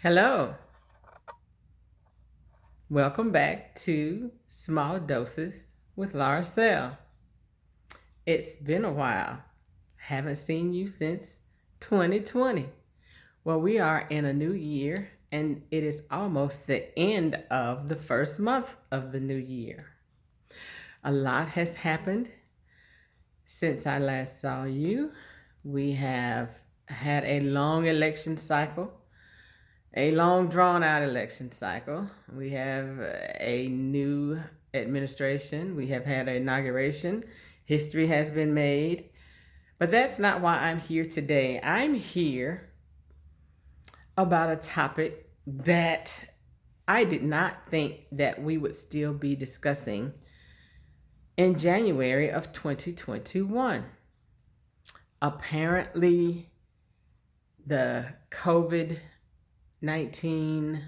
Hello, welcome back to Small Doses with Lauroselle. It's been a while. Haven't seen you since 2020. Well, we are in a new year and it is almost the end of the first month of the new year. A lot has happened since I last saw you. We have had a long election cycle, a long drawn out election cycle. We have a new administration. We have had an inauguration. History has been made. But that's not why I'm here today. I'm here about a topic that I did not think that we would still be discussing in January of 2021. Apparently, the COVID 19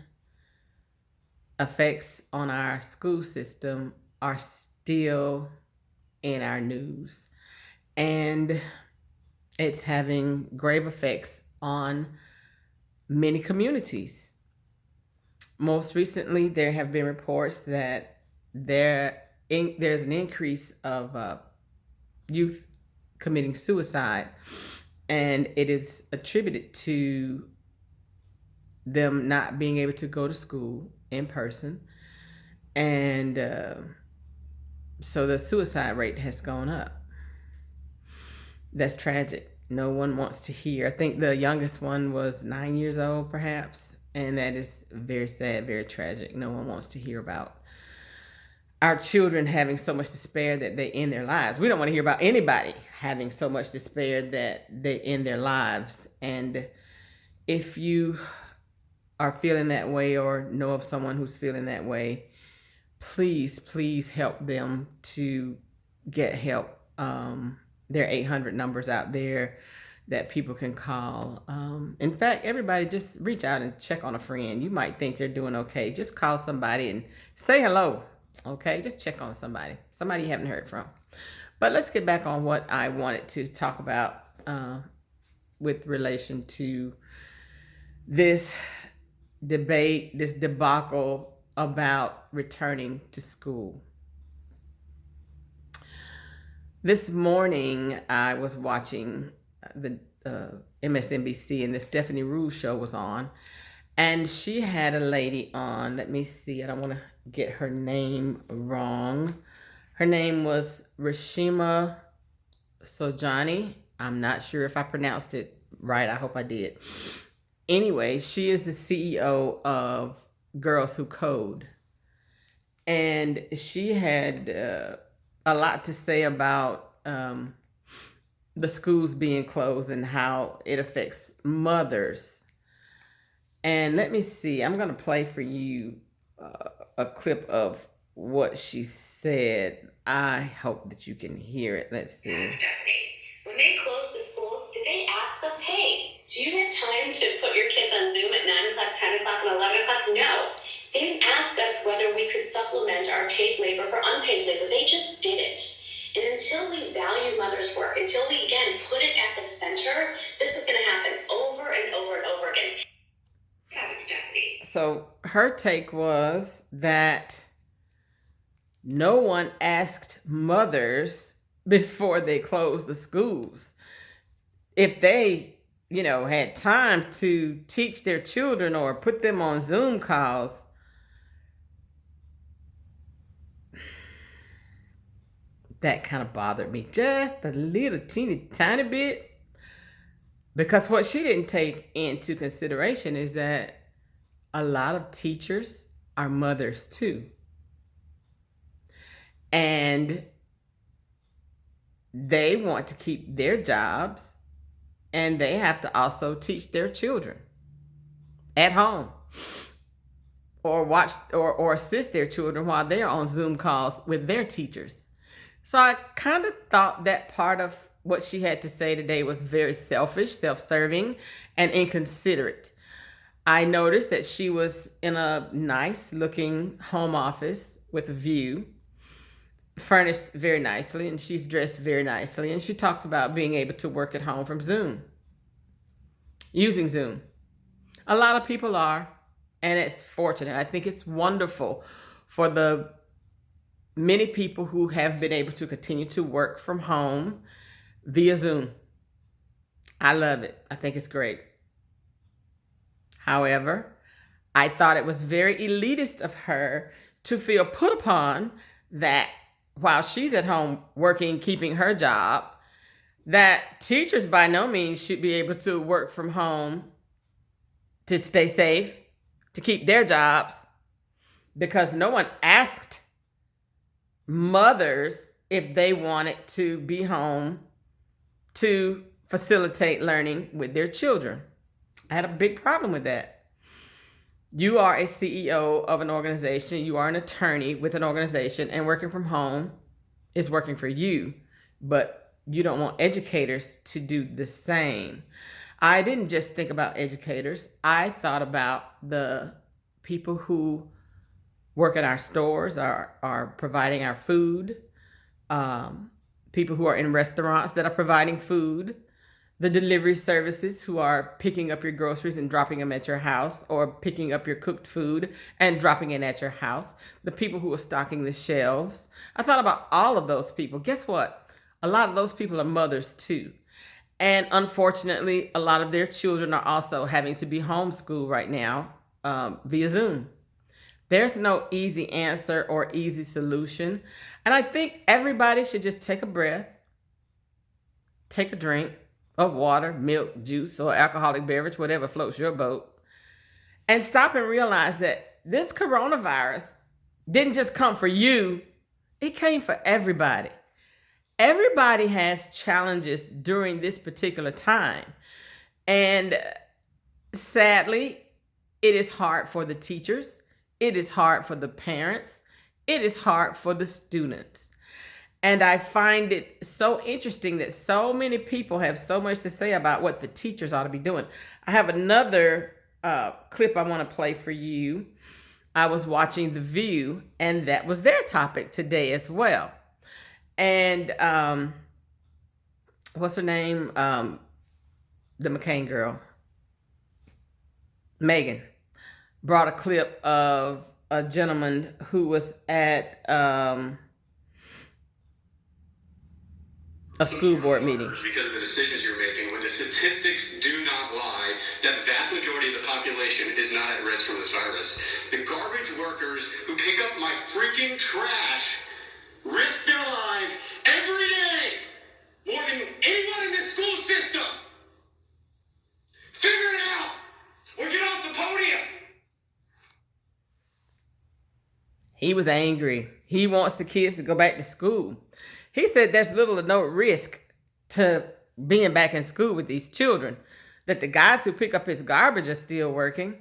effects on our school system are still in our news. And it's having grave effects on many communities. Most recently, there have been reports that there's an increase of youth committing suicide, and it is attributed to them not being able to go to school in person. And so the suicide rate has gone up. That's tragic. No one wants to hear. I think the youngest one was 9 years old, perhaps. And that is very sad, very tragic. No one wants to hear about our children having so much despair that they end their lives. We don't want to hear about anybody having so much despair that they end their lives. And if you are feeling that way or know of someone who's feeling that way, please help them to get help. There are 800 numbers out there that people can call. In fact, everybody just reach out and check on a friend. You might think they're doing okay. Just call somebody and say hello. Okay, just check on somebody you haven't heard from. But let's get back on what I wanted to talk about with relation to this debate, this debacle about returning to school. This morning, I was watching the MSNBC, and the Stephanie Rue show was on, and she had a lady on. Let me see. I don't want to get her name wrong. Her name was Rashima Sojani. I'm not sure if I pronounced it right. I hope I did. Anyway, she is the CEO of Girls Who Code. And she had a lot to say about the schools being closed and how it affects mothers. And let me see, I'm going to play for you a clip of what she said. I hope that you can hear it. Let's see. Stephanie, when they closed the schools, did they ask us, hey, do you have time to put your kids on Zoom at 9 o'clock, 10 o'clock, and 11 o'clock? No. They didn't ask us whether we could supplement our paid labor for unpaid labor. They just did it. And until we value mothers' work, until we, again, put it at the center, this is going to happen over and over and over again. Yeah, Stephanie. So her take was that no one asked mothers before they closed the schools if they, had time to teach their children or put them on Zoom calls. That kind of bothered me just a little teeny tiny bit, because what she didn't take into consideration is that a lot of teachers are mothers too. And they want to keep their jobs, and they have to also teach their children at home or watch or assist their children while they're on Zoom calls with their teachers. So I kind of thought that part of what she had to say today was very selfish, self-serving, and inconsiderate. I noticed that she was in a nice looking home office with a view, furnished very nicely, and she's dressed very nicely. And she talked about being able to work at home from Zoom, using Zoom. A lot of people are, and it's fortunate. I think it's wonderful for the many people who have been able to continue to work from home via Zoom. I love it. I think it's great. However, I thought it was very elitist of her to feel put upon that while she's at home working, keeping her job, that teachers by no means should be able to work from home to stay safe, to keep their jobs, because no one asked mothers if they wanted to be home to facilitate learning with their children. I had a big problem with that. You are a CEO of an organization, you are an attorney with an organization, and working from home is working for you, but you don't want educators to do the same. I didn't just think about educators, I thought about the people who work in our stores, are providing our food, people who are in restaurants that are providing food, the delivery services who are picking up your groceries and dropping them at your house, or picking up your cooked food and dropping it at your house, the people who are stocking the shelves. I thought about all of those people. Guess what? A lot of those people are mothers too. And unfortunately, a lot of their children are also having to be homeschooled right now via Zoom. There's no easy answer or easy solution. And I think everybody should just take a breath, take a drink of water, milk, juice, or alcoholic beverage, whatever floats your boat, and stop and realize that this coronavirus didn't just come for you, it came for everybody. Everybody has challenges during this particular time. And sadly, it is hard for the teachers. It is hard for the parents. It is hard for the students. And I find it so interesting that so many people have so much to say about what the teachers ought to be doing. I have another clip I want to play for you. I was watching The View, and that was their topic today as well. And what's her name? The McCain girl, Megan, brought a clip of a gentleman who was at a school board meeting. Because of the decisions you're making, when the statistics do not lie, that the vast majority of the population is not at risk from this virus. The garbage workers who pick up my freaking trash risk their lives every day more than anyone in this school system. Figure it out or get off the podium. He was angry. He wants the kids to go back to school. He said there's little or no risk to being back in school with these children, that the guys who pick up his garbage are still working.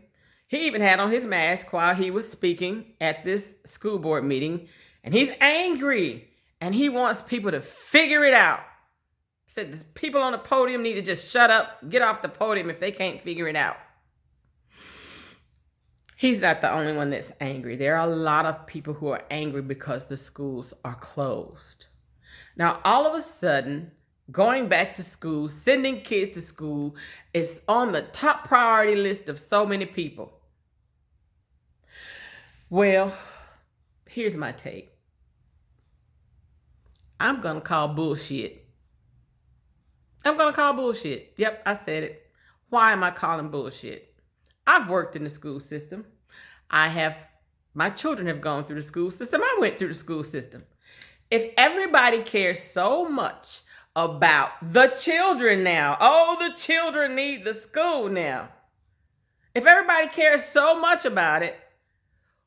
He even had on his mask while he was speaking at this school board meeting, and he's angry, and he wants people to figure it out. He said the people on the podium need to just shut up, get off the podium if they can't figure it out. He's not the only one that's angry. There are a lot of people who are angry because the schools are closed. Now, all of a sudden, going back to school, sending kids to school is on the top priority list of so many people. Well, here's my take. I'm going to call bullshit. I'm going to call bullshit. Yep, I said it. Why am I calling bullshit? I've worked in the school system. My children have gone through the school system. I went through the school system. If everybody cares so much about the children now, the children need the school now. If everybody cares so much about it,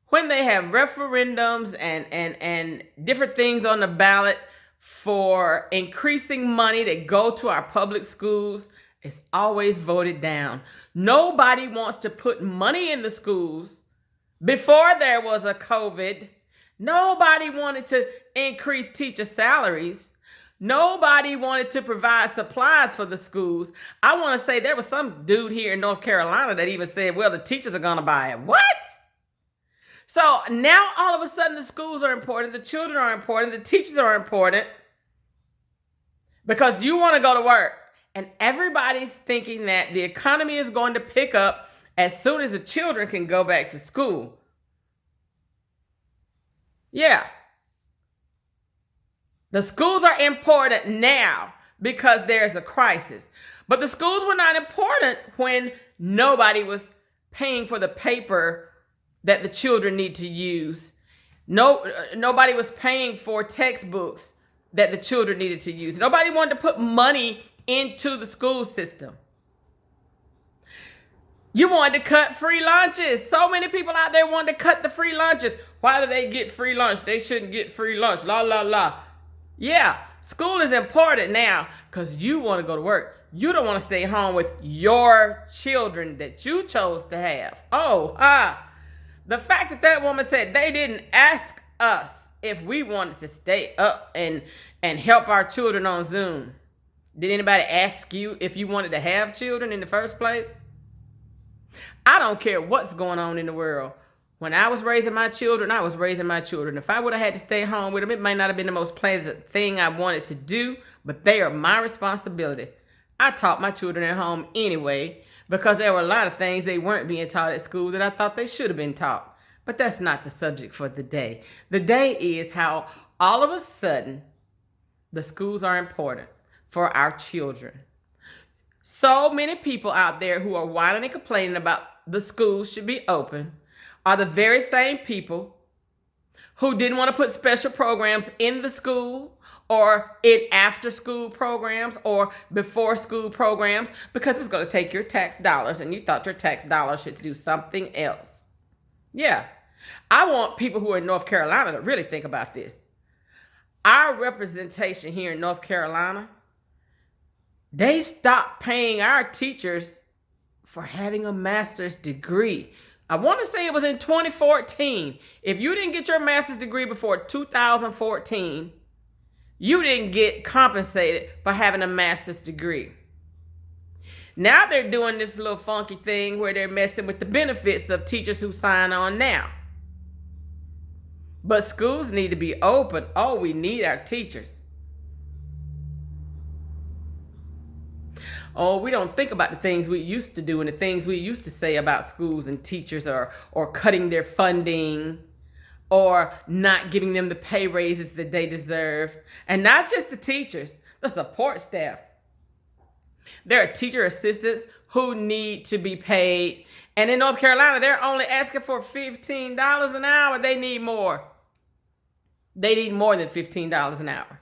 when they have referendums and different things on the ballot for increasing money that go to our public schools, it's always voted down. Nobody wants to put money in the schools. Before there was a COVID, nobody wanted to increase teacher salaries. Nobody wanted to provide supplies for the schools. I want to say there was some dude here in North Carolina that even said, well, the teachers are going to buy it. What? So now all of a sudden the schools are important, the children are important, the teachers are important because you want to go to work. And everybody's thinking that the economy is going to pick up as soon as the children can go back to school. Yeah. The schools are important now because there's a crisis. But the schools were not important when nobody was paying for the paper that the children need to use. Nobody was paying for textbooks that the children needed to use. Nobody wanted to put money into the school system. You wanted to cut free lunches. So many people out there wanted to cut the free lunches. Why do they get free lunch? They shouldn't get free lunch. La, la, la. Yeah, school is important now because you want to go to work. You don't want to stay home with your children that you chose to have. The fact that that woman said they didn't ask us if we wanted to stay up and help our children on Zoom. Did anybody ask you if you wanted to have children in the first place? I don't care what's going on in the world. When I was raising my children, I was raising my children. If I would have had to stay home with them, it might not have been the most pleasant thing I wanted to do, but they are my responsibility. I taught my children at home anyway, because there were a lot of things they weren't being taught at school that I thought they should have been taught. But that's not the subject for the day. The day is how all of a sudden the schools are important for our children. So many people out there who are whining and complaining about the schools should be open are the very same people who didn't want to put special programs in the school or in after school programs or before school programs because it was going to take your tax dollars and you thought your tax dollars should do something else. Yeah, I want people who are in North Carolina to really think about this. Our representation here in North Carolina, they stopped paying our teachers for having a master's degree. I want to say it was in 2014. If you didn't get your master's degree before 2014, you didn't get compensated for having a master's degree. Now they're doing this little funky thing where they're messing with the benefits of teachers who sign on now. But schools need to be open. Oh, we need our teachers. Oh, we don't think about the things we used to do and the things we used to say about schools and teachers or cutting their funding or not giving them the pay raises that they deserve. And not just the teachers, the support staff. There are teacher assistants who need to be paid. And in North Carolina, they're only asking for $15 an hour. They need more. They need more than $15 an hour.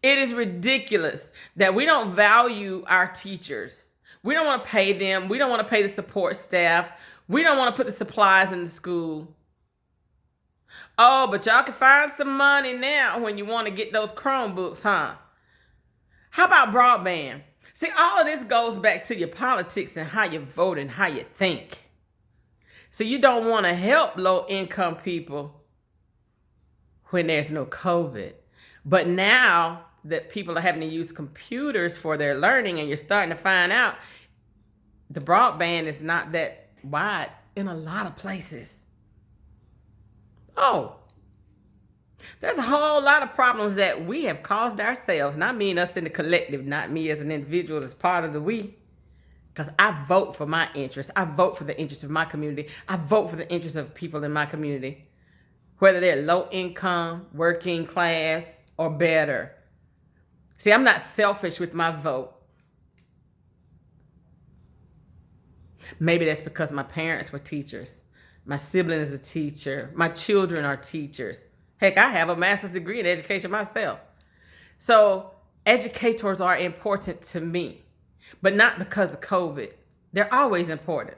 It is ridiculous that we don't value our teachers. We don't want to pay them. We don't want to pay the support staff. We don't want to put the supplies in the school. Oh, but y'all can find some money now when you want to get those Chromebooks, huh? How about broadband? See, all of this goes back to your politics and how you vote and how you think. So you don't want to help low-income people when there's no COVID. But now that people are having to use computers for their learning and you're starting to find out the broadband is not that wide in a lot of places. Oh, there's a whole lot of problems that we have caused ourselves. Not me and us in the collective, not me as an individual as part of the we. Because I vote for my interests. I vote for the interests of my community. I vote for the interests of people in my community. Whether they're low income, working class, or better. See, I'm not selfish with my vote. Maybe that's because my parents were teachers. My sibling is a teacher. My children are teachers. Heck, I have a master's degree in education myself. So educators are important to me, but not because of COVID. They're always important.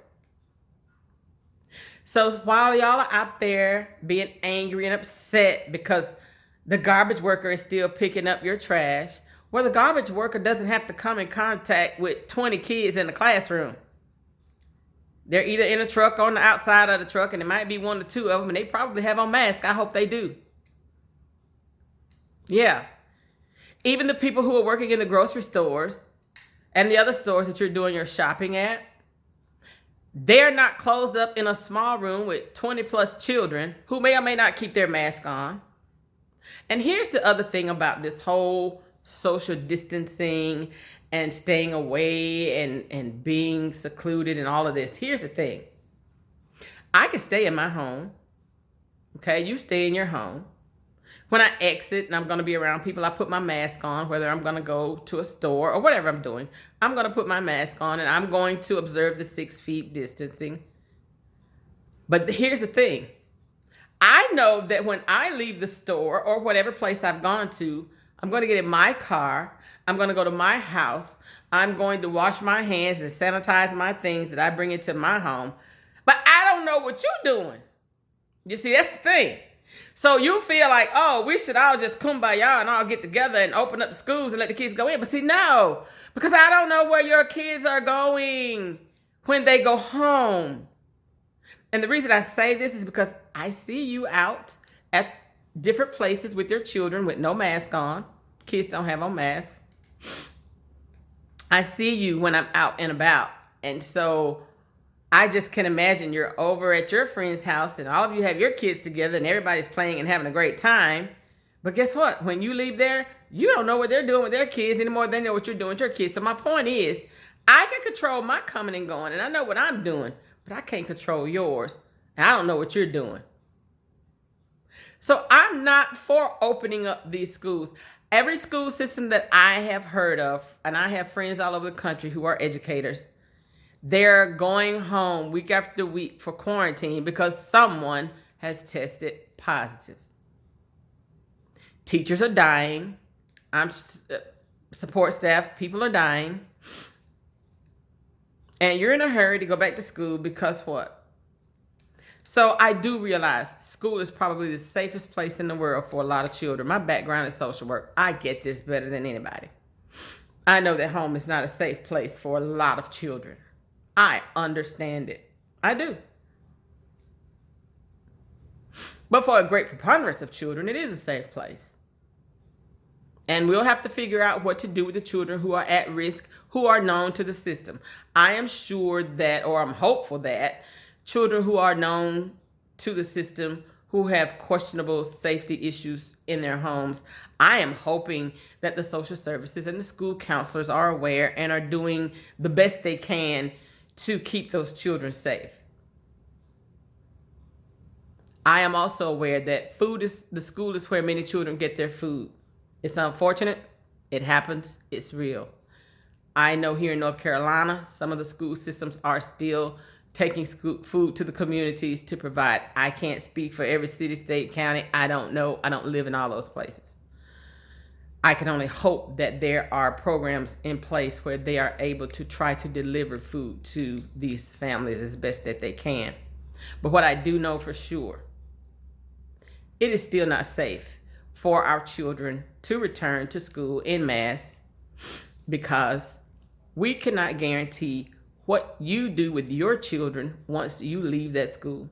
So while y'all are out there being angry and upset because the garbage worker is still picking up your trash, well, the garbage worker doesn't have to come in contact with 20 kids in the classroom. They're either in a truck or on the outside of the truck, and it might be one or two of them, and they probably have on masks. I hope they do. Yeah. Even the people who are working in the grocery stores and the other stores that you're doing your shopping at, they're not closed up in a small room with 20 plus children who may or may not keep their mask on. And here's the other thing about this whole social distancing and staying away and being secluded and all of this. Here's the thing. I can stay in my home. Okay, you stay in your home. When I exit and I'm going to be around people, I put my mask on, whether I'm going to go to a store or whatever I'm doing. I'm going to put my mask on and I'm going to observe the 6 feet distancing. But here's the thing. I know that when I leave the store or whatever place I've gone to, I'm going to get in my car. I'm going to go to my house. I'm going to wash my hands and sanitize my things that I bring into my home. But I don't know what you're doing. You see, that's the thing. So you feel like, oh, we should all just kumbaya and all get together and open up the schools and let the kids go in. But see, no, because I don't know where your kids are going when they go home. And the reason I say this is because I see you out at different places with your children with no mask on. Kids don't have on masks. I see you when I'm out and about. And so I just can imagine you're over at your friend's house and all of you have your kids together and everybody's playing and having a great time. But guess what? When you leave there, you don't know what they're doing with their kids any more than they know what you're doing with your kids. So my point is, I can control my coming and going and I know what I'm doing, but I can't control yours. And I don't know what you're doing. So I'm not for opening up these schools. Every school system that I have heard of, and I have friends all over the country who are educators, they're going home week after week for quarantine because someone has tested positive. Teachers are dying. Support staff, people are dying. And you're in a hurry to go back to school because what? So I do realize school is probably the safest place in the world for a lot of children. My background is social work. I get this better than anybody. I know that home is not a safe place for a lot of children. I understand it. I do. But for a great preponderance of children, it is a safe place. And we'll have to figure out what to do with the children who are at risk, who are known to the system. I am sure that, or I'm hopeful that, children who are known to the system, who have questionable safety issues in their homes, I am hoping that the social services and the school counselors are aware and are doing the best they can to keep those children safe. I am also aware that the school is where many children get their food. It's unfortunate. It happens. It's real. I know here in North Carolina, some of the school systems are still taking food to the communities to provide. I can't speak for every city, state, county. I don't know. I don't live in all those places. I can only hope that there are programs in place where they are able to try to deliver food to these families as best that they can. But what I do know for sure, it is still not safe for our children to return to school en masse because we cannot guarantee what you do with your children once you leave that school.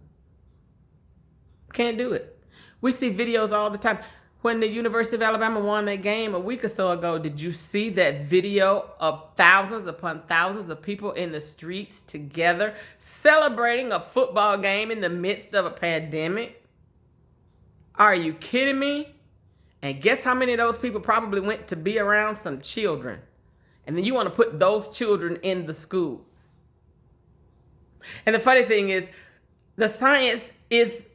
Can't do it. We see videos all the time. When the University of Alabama won that game a week or so ago, did you see that video of thousands upon thousands of people in the streets together celebrating a football game in the midst of a pandemic? Are you kidding me? And guess how many of those people probably went to be around some children? And then you want to put those children in the school. And the funny thing is, the science is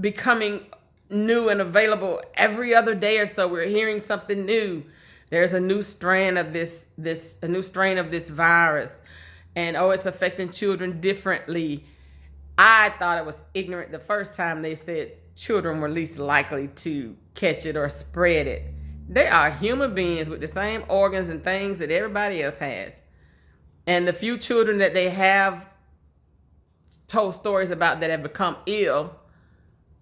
becoming new and available every other day or so. We're hearing something new. There's a new strain of this virus, and it's affecting children differently. I thought it was ignorant the first time they said children were least likely to catch it or spread it. They are human beings with the same organs and things that everybody else has. And the few children that they have told stories about that have become ill,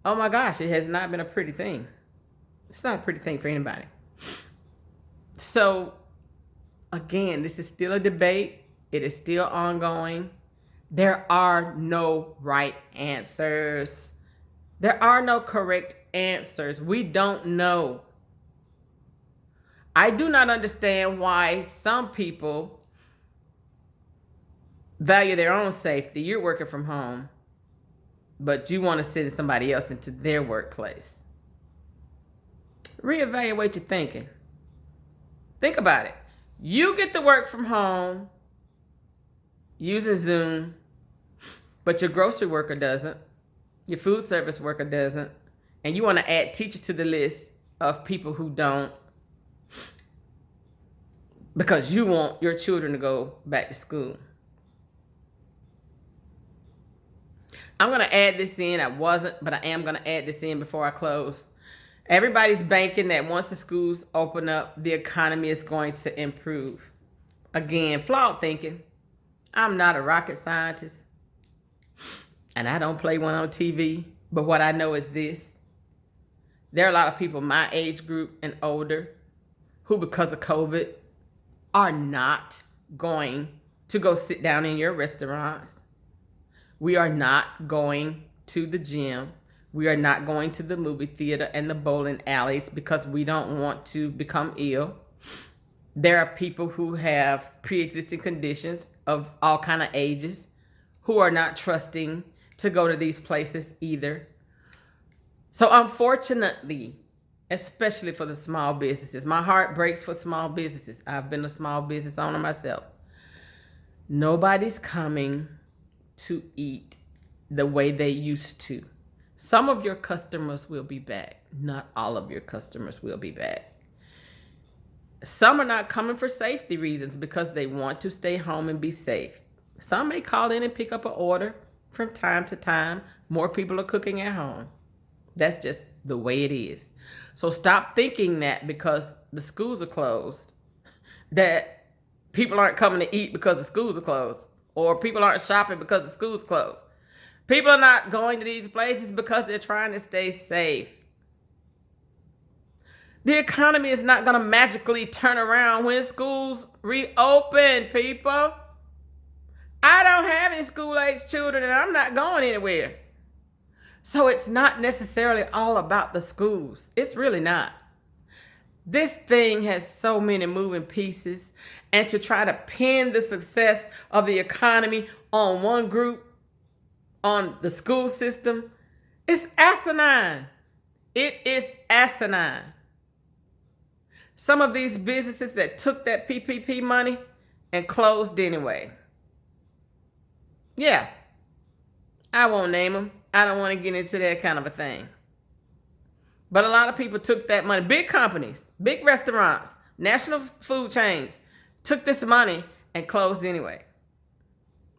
oh my gosh, it has not been a pretty thing. It's not a pretty thing for anybody. So, again, this is still a debate. It is still ongoing. There are no right answers. There are no correct answers. We don't know. I do not understand why some people value their own safety. You're working from home, but you want to send somebody else into their workplace. Reevaluate your thinking. Think about it. You get to work from home using Zoom, but your grocery worker doesn't, your food service worker doesn't, and you want to add teachers to the list of people who don't because you want your children to go back to school. I'm going to add this in. I wasn't, but I am going to add this in before I close. Everybody's banking that once the schools open up, the economy is going to improve. Again, flawed thinking. I'm not a rocket scientist, and I don't play one on TV. But what I know is this. There are a lot of people my age group and older who, because of COVID, are not going to go sit down in your restaurants. We are not going to the gym. We are not going to the movie theater and the bowling alleys because we don't want to become ill. There are people who have pre-existing conditions of all kind of ages who are not trusting to go to these places either. So unfortunately, especially for the small businesses, my heart breaks for small businesses. I've been a small business owner myself. Nobody's coming to eat the way they used to. Some of your customers will be back. Not all of your customers will be back. Some are not coming for safety reasons because they want to stay home and be safe. Some may call in and pick up an order from time to time. More people are cooking at home. That's just the way it is. So stop thinking that because the schools are closed, that people aren't coming to eat because the schools are closed, or people aren't shopping because the schools closed. People are not going to these places because they're trying to stay safe. The economy is not going to magically turn around when schools reopen, people. I don't have any school-age children and I'm not going anywhere. So it's not necessarily all about the schools. It's really not. This thing has so many moving pieces, and to try to pin the success of the economy on one group, on the school system, it's asinine. It is asinine. Some of these businesses that took that PPP money and closed anyway. Yeah, I won't name them. I don't want to get into that kind of a thing. But a lot of people took that money. Big companies, big restaurants, national food chains took this money and closed anyway.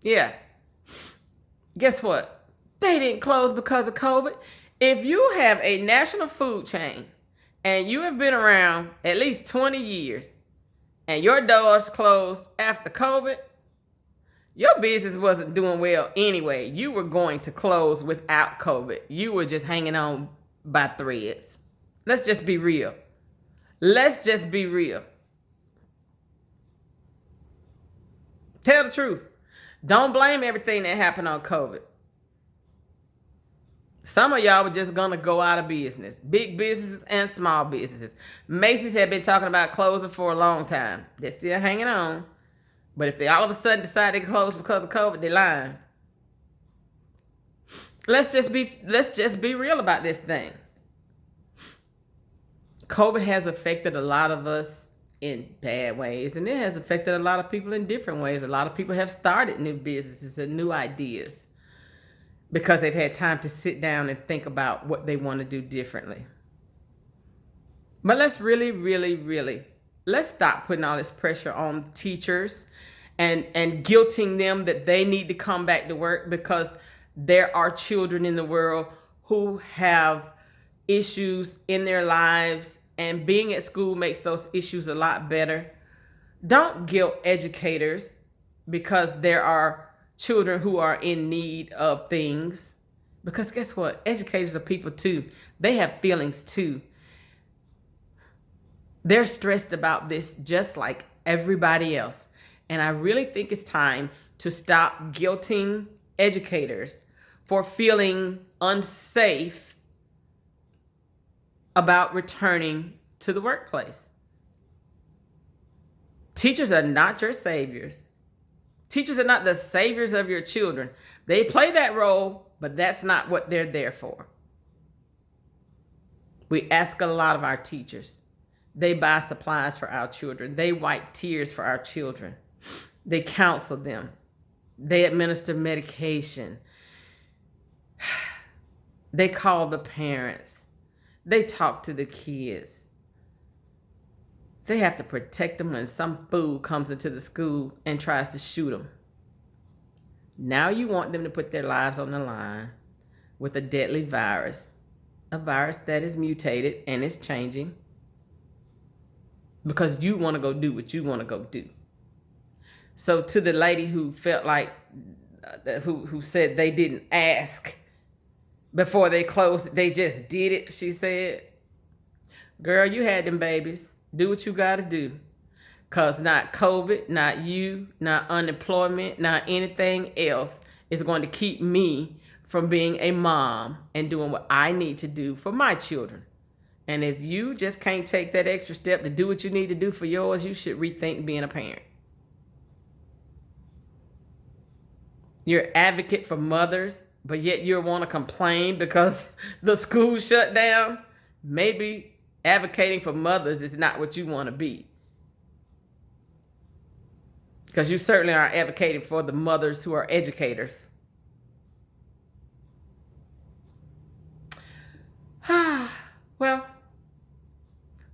Yeah. Guess what? They didn't close because of COVID. If you have a national food chain and you have been around at least 20 years and your doors closed after COVID, your business wasn't doing well anyway. You were going to close without COVID. You were just hanging on by threads. Let's just be real. Let's just be real. Tell the truth. Don't blame everything that happened on COVID. Some of y'all were just going to go out of business. Big businesses and small businesses. Macy's had been talking about closing for a long time. They're still hanging on. But if they all of a sudden decide they close because of COVID, they're lying. Let's just be real about this thing. COVID has affected a lot of us in bad ways, and it has affected a lot of people in different ways. A lot of people have started new businesses and new ideas because they've had time to sit down and think about what they want to do differently. But let's really, let's stop putting all this pressure on teachers and guilting them that they need to come back to work because there are children in the world who have issues in their lives, and being at school makes those issues a lot better. Don't guilt educators because there are children who are in need of things. Because guess what? Educators are people too. They have feelings too. They're stressed about this just like everybody else. And I really think it's time to stop guilting educators for feeling unsafe about returning to the workplace. Teachers are not your saviors. Teachers are not the saviors of your children. They play that role, but that's not what they're there for. We ask a lot of our teachers. They buy supplies for our children. They wipe tears for our children. They counsel them. They administer medication. They call the parents. They talk to the kids. They have to protect them when some fool comes into the school and tries to shoot them. Now you want them to put their lives on the line with a deadly virus, a virus that is mutated and is changing because you want to go do what you want to go do. So to the lady who felt like, who said they didn't ask before they closed, they just did it, she said, girl, you had them babies. Do what you got to do. Because not COVID, not you, not unemployment, not anything else is going to keep me from being a mom and doing what I need to do for my children. And if you just can't take that extra step to do what you need to do for yours, you should rethink being a parent. You're an advocate for mothers, but yet you want to complain because the school shut down. Maybe advocating for mothers is not what you want to be. Because you certainly are advocating for the mothers who are educators. Well,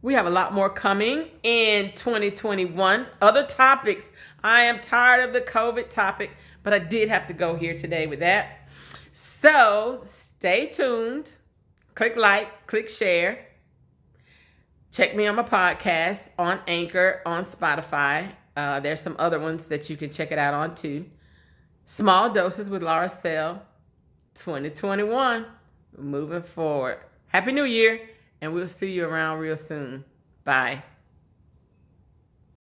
we have a lot more coming in 2021. Other topics. I am tired of the COVID topic, but I did have to go here today with that. So stay tuned. Click like, click share. Check me on my podcast on Anchor, on Spotify. There's some other ones that you can check it out on too. Small Doses with Lauroselle 2021. Moving forward. Happy New Year, and we'll see you around real soon. Bye.